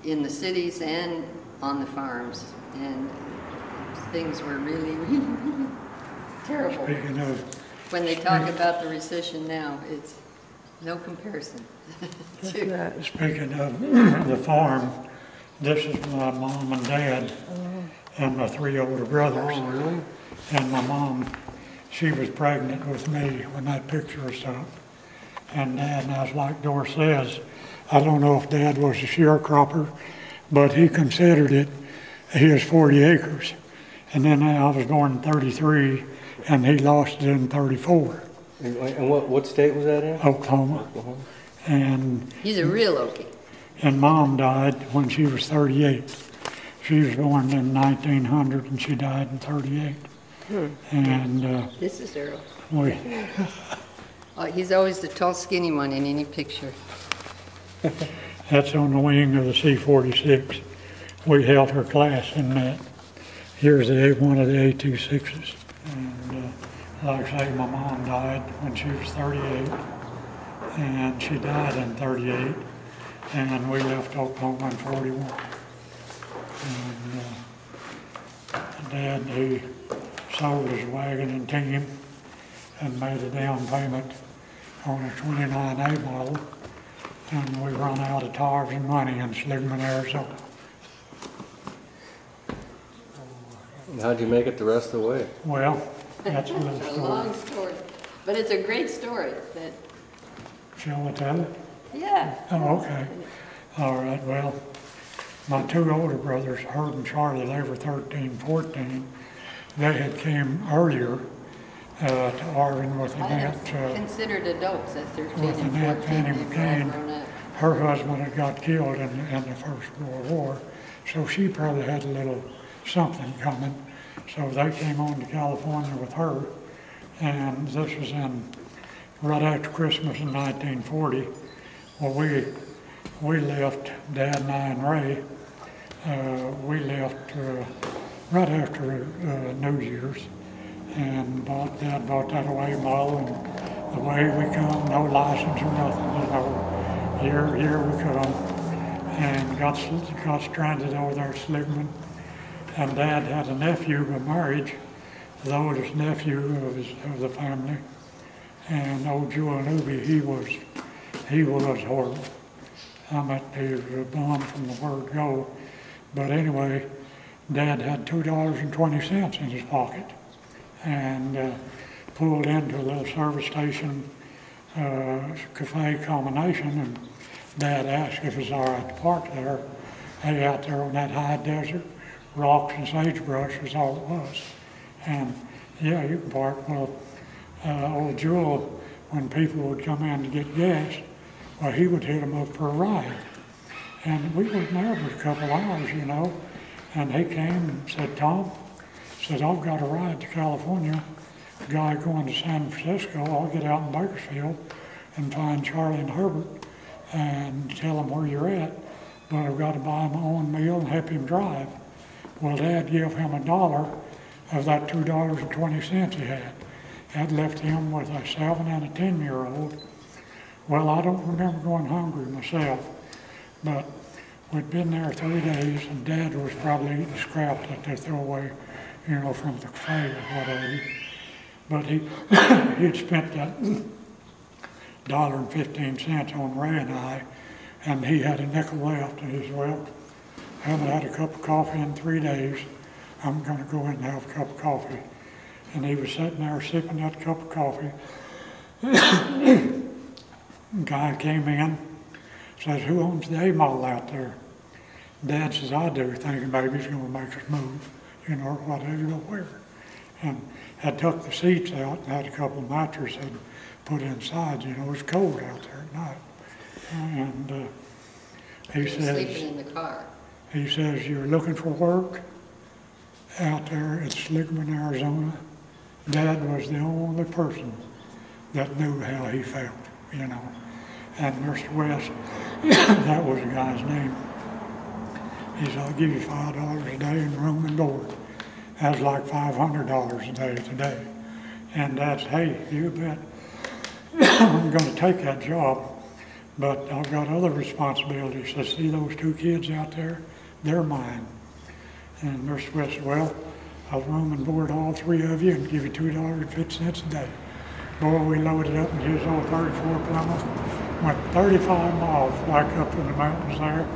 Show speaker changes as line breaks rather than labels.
in the cities and on the farms, and things were really, really, really terrible.
Speaking of,
when they talk about the recession now, it's no comparison.
Speaking of the farm, this is my mom and dad and my 3 older brothers.
Oh, really?
And my mom, she was pregnant with me when that picture was up. And Dad, as like Doris says, I don't know if Dad was a sharecropper, but he considered it his 40 acres. And then I was born in 33, and he lost it in 34.
And what state was that in?
Oklahoma. And
he's a real Okie.
And Mom died when she was 38. She was born in 1900 and she died in 38. And
this is Earl.
Oh,
he's always the tall, skinny one in any picture.
That's on the wing of the C-46. We held her class in that. Here's one of the A-26s. And like I say, my mom died when she was 38. And she died in 38. And we left Oklahoma in 41. And Dad, he sold his wagon and team and made a down payment on a 29A model. And we run out of tires and money in Seligman, Arizona.
And how'd you make it the rest of the way?
Well, that's a little
It's a
story.
long story, but it's a great story. That.
Shall I tell it?
Yeah.
Oh, okay. All right, well, my 2 older brothers, Herb and Charlie, they were 13, 14. They had came earlier to Arvin with Annette.
Considered adults at 13
with
and
Annette
14.
Fanny
They've all
McCain.
grown up.
Her husband had got killed in the First World War, so she probably had a little something coming. So they came on to California with her, and this was right after Christmas in 1940. Well, we left, Dad and I and Ray, we left right after New Year's, and Dad bought that away model, and away we come, no license or nothing, you know. Here we come, and got stranded over there at Seligman. And Dad had a nephew by marriage, the oldest nephew of the family, and old Joe Newby, he was horrible. I mean, he was a bum from the word go. But anyway, Dad had $2.20 in his pocket, and pulled into a little service station, cafe combination, and Dad asked if it was all right to park there. Hey, out there on that high desert, rocks and sagebrush was all it was. And yeah, you can park. Well, old Jewel, when people would come in to get gas, well, he would hit them up for a ride. And we were there for a couple hours, you know, and he came and said, Tom, said, I've got a ride to California, a guy going to San Francisco. I'll get out in Bakersfield and find Charlie and Herbert and tell them where you're at, but I've got to buy my own meal and help him drive. Well, Dad gave him $1 of that $2.20 he had. That left him with a 7 and a 10-year-old. Well, I don't remember going hungry myself, but we'd been there 3 days, and Dad was probably eating scraps that they throw away, you know, from the cafe or whatever. But he'd spent that $1.15 on Ray and I, and he had a nickel left, and he said, well, I haven't had a cup of coffee in 3 days. I'm going to go in and have a cup of coffee. And he was sitting there sipping that cup of coffee. Guy came in, says, who owns the A-model out there? Dad says, I do, thinking maybe he's going to make us move, you know, or whatever, where. And had took the seats out and had a couple of mattresses and put inside, you know, it was cold out there at night. And he says,
sleeping in the car.
He says, you're looking for work out there at Seligman, Arizona? Dad was the only person that knew how he felt, you know. And Mr. West, that was the guy's name. He said, I'll give you $5 a day in room and board. That's like $500 a day today. And Dad said, hey, you bet I'm going to take that job, But I've got other responsibilities. So see those 2 kids out there? They're mine. And they're supposed to, well, I'll room and board all 3 of you and give you $2.50 a day. Boy, we loaded up and used old 34 Plymouth, went 35 miles back up in the mountains there,